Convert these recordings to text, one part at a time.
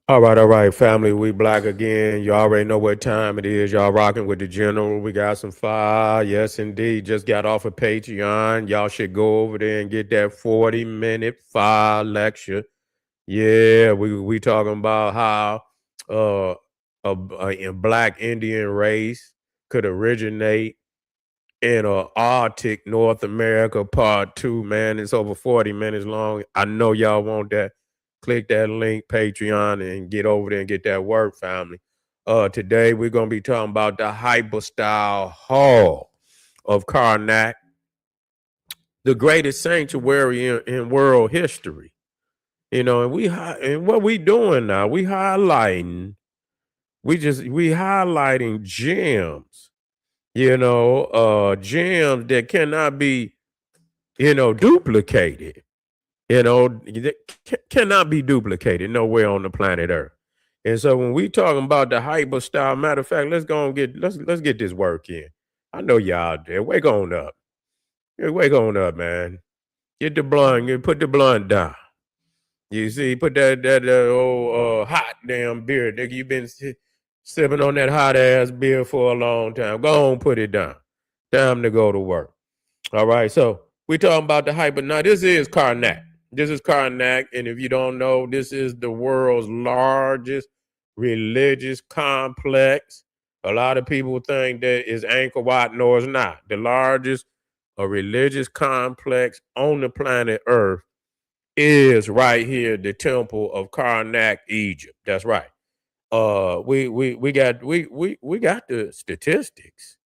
All right, family. We black again. You already know what time it is. Y'all rocking with the general. We got some fire. Yes, indeed. Just got off of Patreon. Y'all should go over there and get that 40-minute fire lecture. Yeah, we talking about how uh a black Indian race could originate in Arctic North America part two, man. It's over 40 minutes long. I know y'all want that. Click that link, Patreon, and get over there and get that work, family. Today we're gonna be talking about the Hypostyle Hall of Karnak, the greatest sanctuary in world history. You know, and what we doing now, we highlighting gems, gems that cannot be, duplicated. Cannot be duplicated nowhere on the planet Earth. And so when we talking about the hyper style, matter of fact, let's get this work in. I know y'all out there. Wake on up. Yeah, wake on up, man. Get the blunt. Put the blunt down. You see, put that old hot damn beer, nigga. You been sipping on that hot ass beer for a long time. Go on, put it down. Time to go to work. All right, so we talking about the hyper. Now, this is Karnak. This is Karnak, and if you don't know, this is the world's largest religious complex. A lot of people think that it's Angkor Wat. No, it's not. The largest religious complex on the planet Earth is right here, the Temple of Karnak, Egypt. That's right. We got the statistics.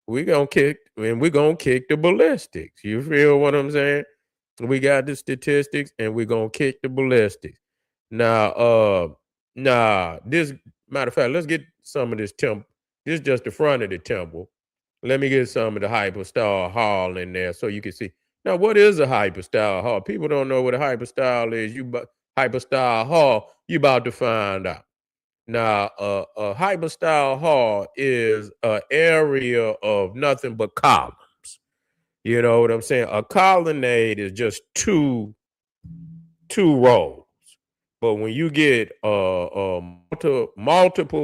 We're gonna kick the ballistics. You feel what I'm saying? We got the statistics and we're gonna kick the ballistics. Now, this matter of fact, let's get some of this temple. This is just the front of the temple. Let me get some of the hypostyle hall in there so you can see. Now, what is a hypostyle hall? People don't know what a hypostyle is. Hypostyle hall, you about to find out. Now, a hypostyle hall is an area of nothing but columns. You know what I'm saying? A colonnade is just two rows. But when you get multiple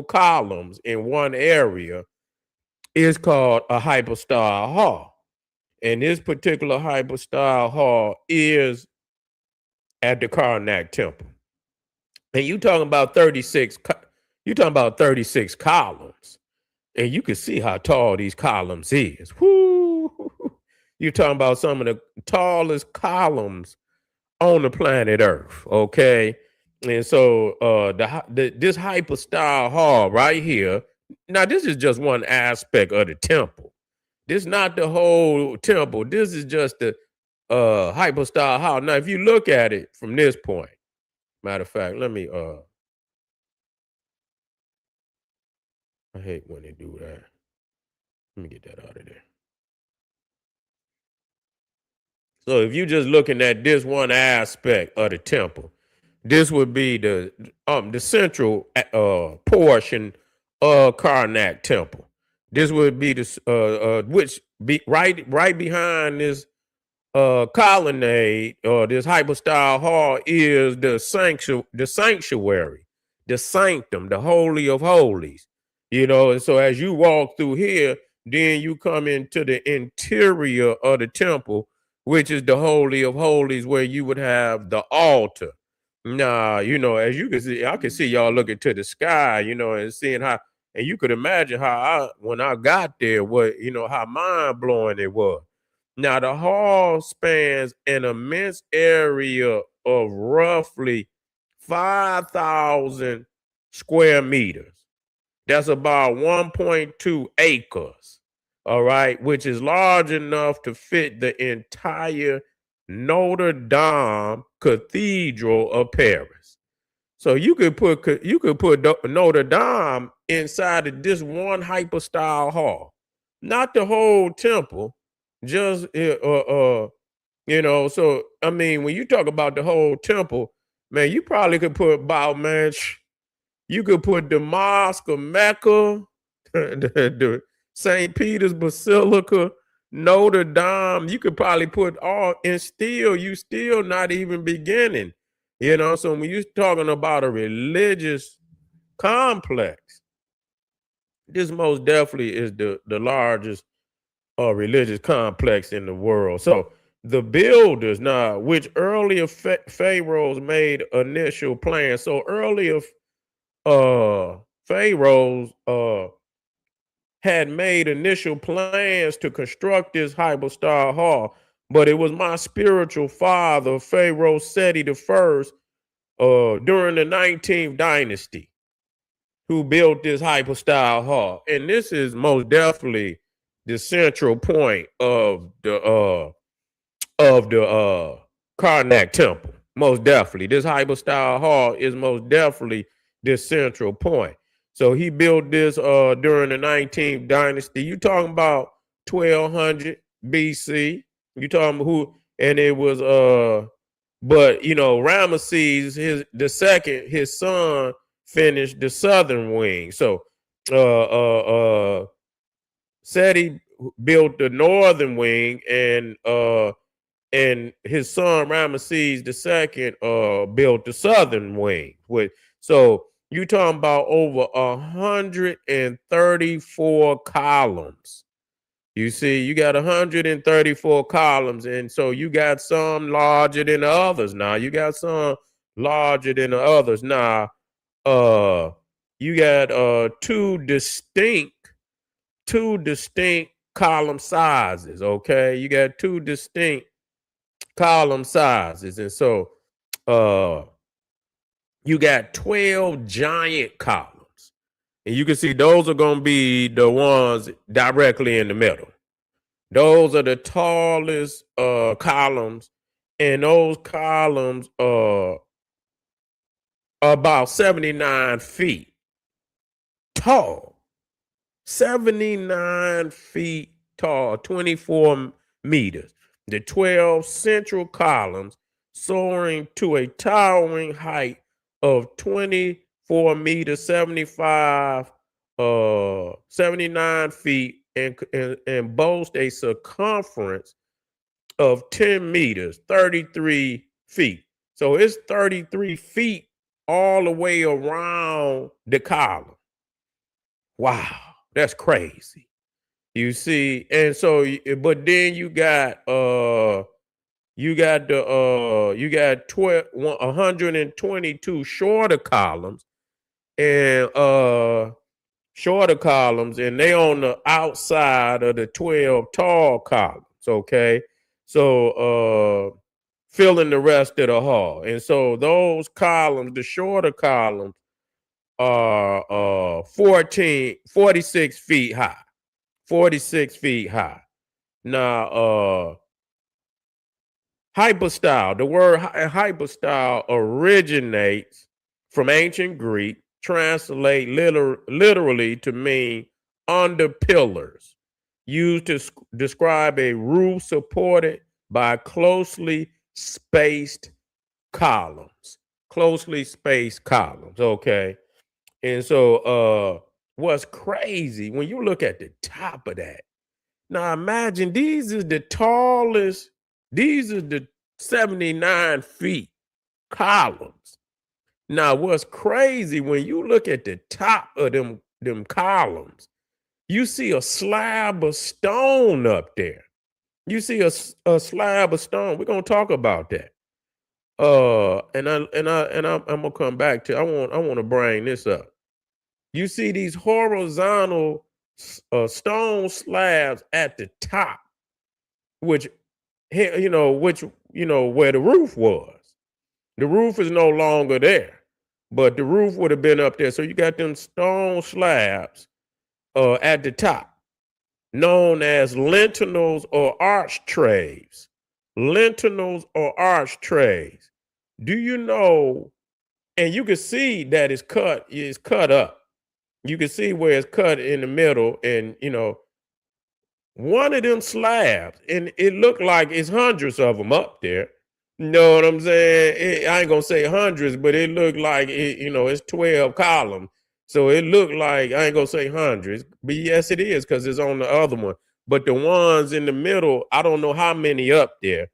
columns in one area, it's called a hypostyle hall. And this particular hypostyle hall is at the Karnak Temple. And you talking about 36 columns. And you can see how tall these columns is. Whoo! You're talking about some of the tallest columns on the planet Earth, okay? And so this hypostyle hall right here, now this is just one aspect of the temple. This is not the whole temple. This is just the hypostyle hall. Now, if you look at it from this point, matter of fact, I hate when they do that. Let me get that out of there. So if you're just looking at this one aspect of the temple, this would be the central portion of Karnak Temple. This would be the which be right behind this colonnade or this hypostyle hall is the sanctuary, the sanctum, the holy of holies. You know, and so as you walk through here, then you come into the interior of the temple, which is the holy of holies, where you would have the altar. Nah, as you can see, I can see y'all looking to the sky, and seeing how, and you could imagine how when I got there, how mind blowing it was. Now, the hall spans an immense area of roughly 5,000 square meters. That's about 1.2 acres, all right, which is large enough to fit the entire Notre Dame Cathedral of Paris. So you could put Notre Dame inside of this one hypostyle hall, not the whole temple, just So I mean, when you talk about the whole temple, man, you probably could put about you could put the Mosque of Mecca, the St. Peter's Basilica, Notre Dame. You could probably put all, and still, you still not even beginning You know, so when you're talking about a religious complex, this most definitely is the largest religious complex in the world. So the builders now, which earlier pharaohs made initial plans. So earlier pharaohs had made initial plans to construct this hypostyle hall, but it was my spiritual father, Pharaoh Seti the First, during the 19th dynasty, who built this hypostyle hall. And this is most definitely the central point of the Karnak temple. Most definitely. This hypostyle hall is most definitely the central point. So he built this during the 19th dynasty. You talking about 1200 BC. You talking about who, and it was but you know, Ramesses, the second, his son, finished the southern wing. So Seti built the northern wing, and his son Ramesses II built the southern wing. So you talking about over 134 columns. You see, you got 134 columns, and so you got some larger than the others. Now you got some larger than the others. Now, you got two distinct column sizes. Okay, you got two distinct column sizes, and so you got 12 giant columns, and you can see those are going to be the ones directly in the middle. Those are the tallest columns, and those columns are about 79 feet tall. 79 feet tall, 24 meters. The 12 central columns soaring to a towering height of 24 meters, 79 feet, and boast a circumference of 10 meters, 33 feet. So it's 33 feet all the way around the column. Wow, that's crazy. You see, and so, but then you got 122 shorter columns, and they on the outside of the 12 tall columns. Okay, so filling the rest of the hall, and so those columns, the shorter columns, are 46 feet high. 46 feet high. Now, hypostyle, the word hypostyle originates from ancient Greek, translate literally to mean under pillars, used to describe a roof supported by closely spaced columns. Closely spaced columns, okay? And so what's crazy when you look at the top of that, now imagine these are the 79 feet columns. Now what's crazy when you look at the top of them columns, you see a slab of stone up there. You see a slab of stone. We're gonna talk about that. I'm gonna come back to. I want to bring this up. You see these horizontal stone slabs at the top, which where the roof was. The roof is no longer there, but the roof would have been up there. So you got them stone slabs at the top, known as lentinels or arch trays. Lentinels or arch trays. Do you know? And you can see that it's cut up. You can see where it's cut in the middle, and one of them slabs, and it looked like it's hundreds of them up there. You know what I'm saying? I ain't gonna say hundreds, but it looked like it's 12 columns. So it looked like, I ain't gonna say hundreds, but yes, it is, because it's on the other one. But the ones in the middle, I don't know how many up there,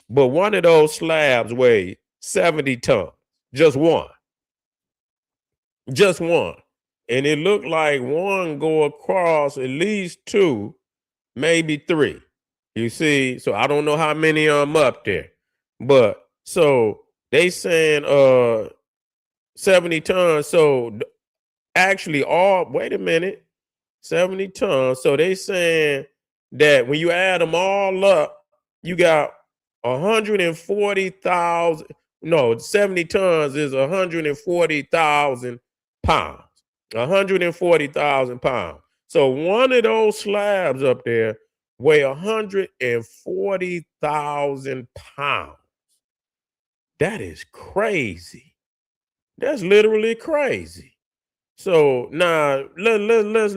but one of those slabs weighed 70 tons. Just one. Just one. And it looked like one go across at least two, maybe three. You see, so I don't know how many of them up there. But so they saying 70 tons. So actually all wait a minute. 70 tons. So they saying that when you add them all up, you got 140,000. No, 70 tons is 140,000 pounds. 140,000 pounds. So one of those slabs up there weigh 140,000 pounds. That is crazy. That's literally crazy. So now let's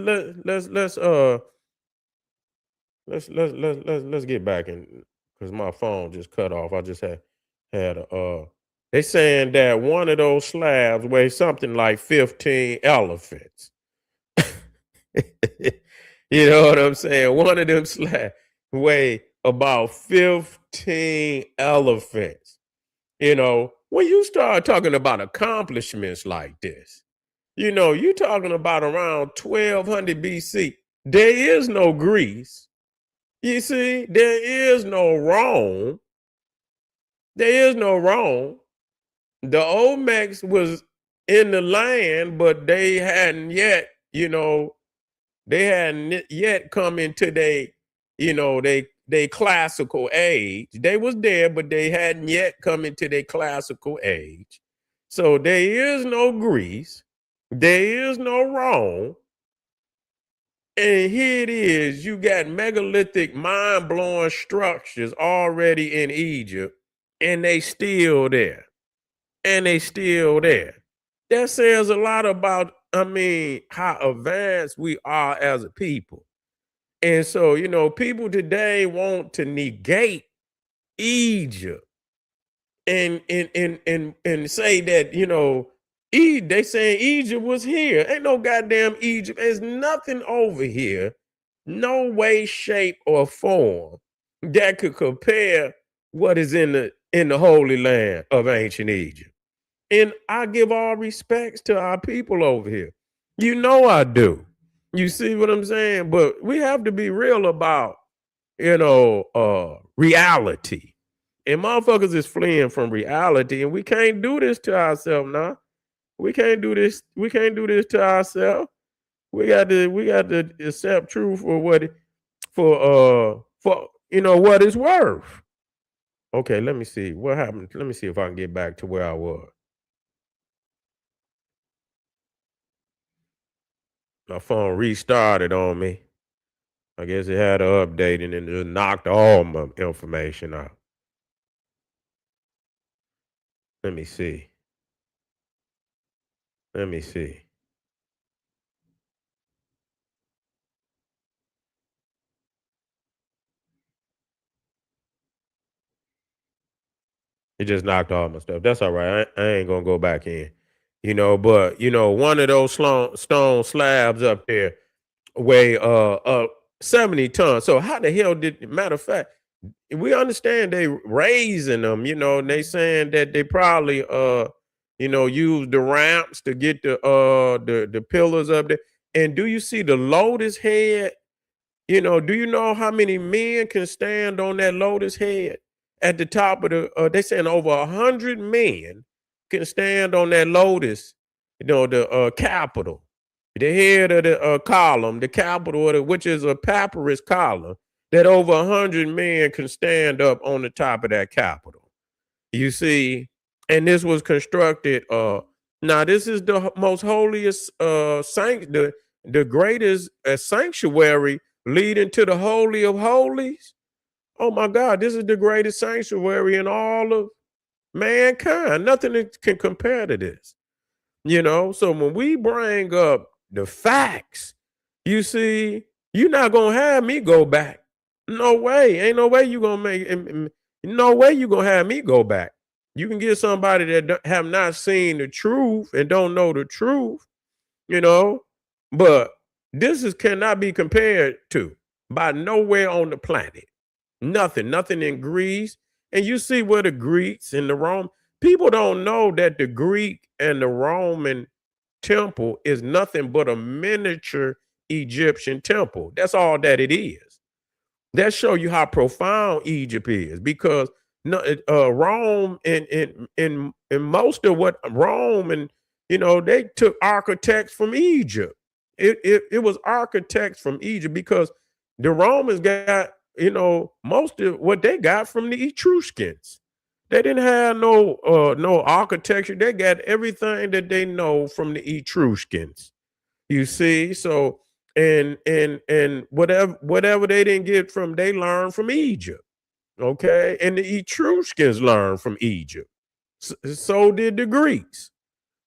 get back in because my phone just cut off. I just had a they saying that one of those slabs weighs something like 15 elephants. You know what I'm saying? One of them slabs weigh about 15 elephants. You know, when you start talking about accomplishments like this, you know, you're talking about around 1200 BC. There is no Greece. You see, there is no Rome. There is no Rome. The Olmecs was in the land, but they hadn't yet, you know, they hadn't yet come into they classical age. They was there, but they hadn't yet come into their classical age. So there is no Greece. There is no Rome. And here it is. You got megalithic, mind-blowing structures already in Egypt, and they still there. And they still there. That says a lot about, I mean, how advanced we are as a people. And so, you know, people today want to negate Egypt and say that, you know, they saying Egypt was here. Ain't no goddamn Egypt. There's nothing over here, no way, shape, or form that could compare what is in the Holy Land of ancient Egypt. And I give all respects to our people over here. You know I do. You see what I'm saying? But we have to be real about, reality. And motherfuckers is fleeing from reality, and we can't do this to ourselves now. We can't do this. We can't do this to ourselves. We got to accept truth for what it's worth. Okay, let me see what happened. Let me see if I can get back to where I was. My phone restarted on me. I guess it had an update and it just knocked all my information out. Let me see. Let me see. It just knocked all my stuff. That's all right. I ain't gonna go back in. But one of those stone slabs up there weigh 70 tons. So how the hell did matter of fact, we understand they raising them, and they saying that they probably use the ramps to get the pillars up there. And do you see the lotus head? Do you know how many men can stand on that lotus head at the top of they saying over 100 men can stand on that lotus, the capital, the head of the column, the capital, which is a papyrus column, that over 100 men can stand up on the top of that capital. You see, and this was constructed. Now this is the most holiest the greatest sanctuary leading to the Holy of Holies. Oh my God, this is the greatest sanctuary in all of mankind. Nothing can compare to this. So when we bring up the facts, you see, you're not gonna have me go back. No way. Ain't no way you gonna no way you gonna have me go back. You can get somebody that have not seen the truth and don't know the truth, you know, but this cannot be compared to by nowhere on the planet. Nothing in Greece. And you see where the Greeks and the Rome, People don't know that the Greek and the Roman temple is nothing but a miniature Egyptian temple. That's all that it is. That show you how profound Egypt is, because no, Rome and most of what Rome and they took architects from Egypt. It was architects from Egypt, because the Romans got most of what they got from the Etruscans. They didn't have no architecture. They got everything that they know from the Etruscans. You see, so and whatever they didn't get from, they learned from Egypt. Okay, and the Etruscans learned from Egypt. So did the Greeks.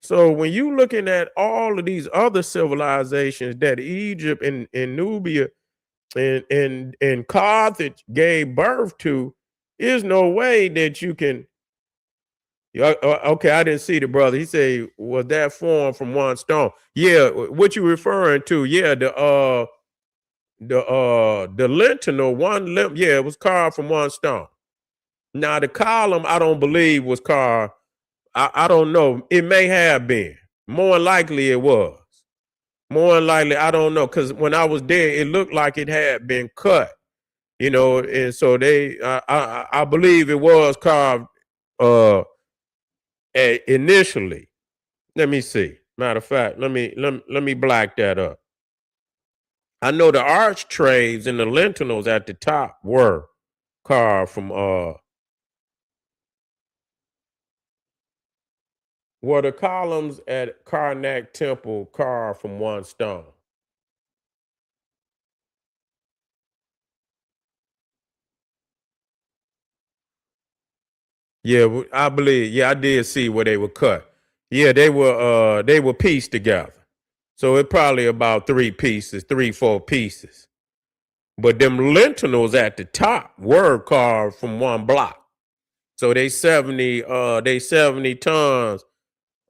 So when you looking at all of these other civilizations that Egypt and Nubia and Carthage gave birth to, is no way that you can. Yeah, okay, I didn't see the brother. He said, was that formed from one stone? Yeah, what you referring to? Yeah, the lintel, one limb. Yeah, it was carved from one stone. Now the column, I don't believe was carved. I don't know. It may have been. More likely it was. More likely, I don't know, because when I was there, it looked like it had been cut. And so I believe it was carved uh initially. Let me see. Matter of fact, let me black that up. I know the architraves and the lintels at the top were carved from were the columns at Karnak temple carved from one stone. Yeah, I believe. Yeah, I did see where they were cut. Yeah, they were pieced together. So it probably about three pieces, three, four pieces. But them lintels at the top were carved from one block. So they 70 tons,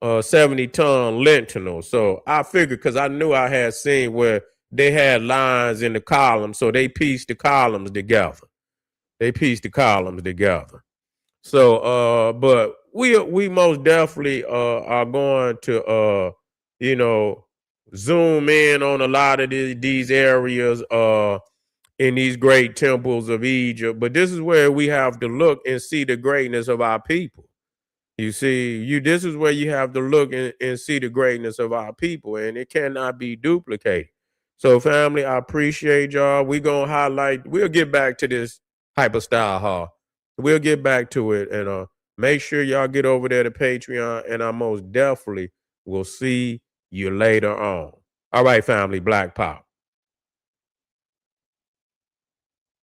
70-ton lintel. So I figured, because I knew I had seen where they had lines in the columns, so they pieced the columns together. They pieced the columns together. So but we most definitely are going to you know zoom in on a lot of these areas in these great temples of Egypt. But this is where we have to look and see the greatness of our people. You see, this is where you have to look and see the greatness of our people, and it cannot be duplicated. So, family, I appreciate y'all. We'll get back to this hyper hall. We'll get back to it, and make sure y'all get over there to Patreon, and I most definitely will see you later on. All right, family, Black Pop.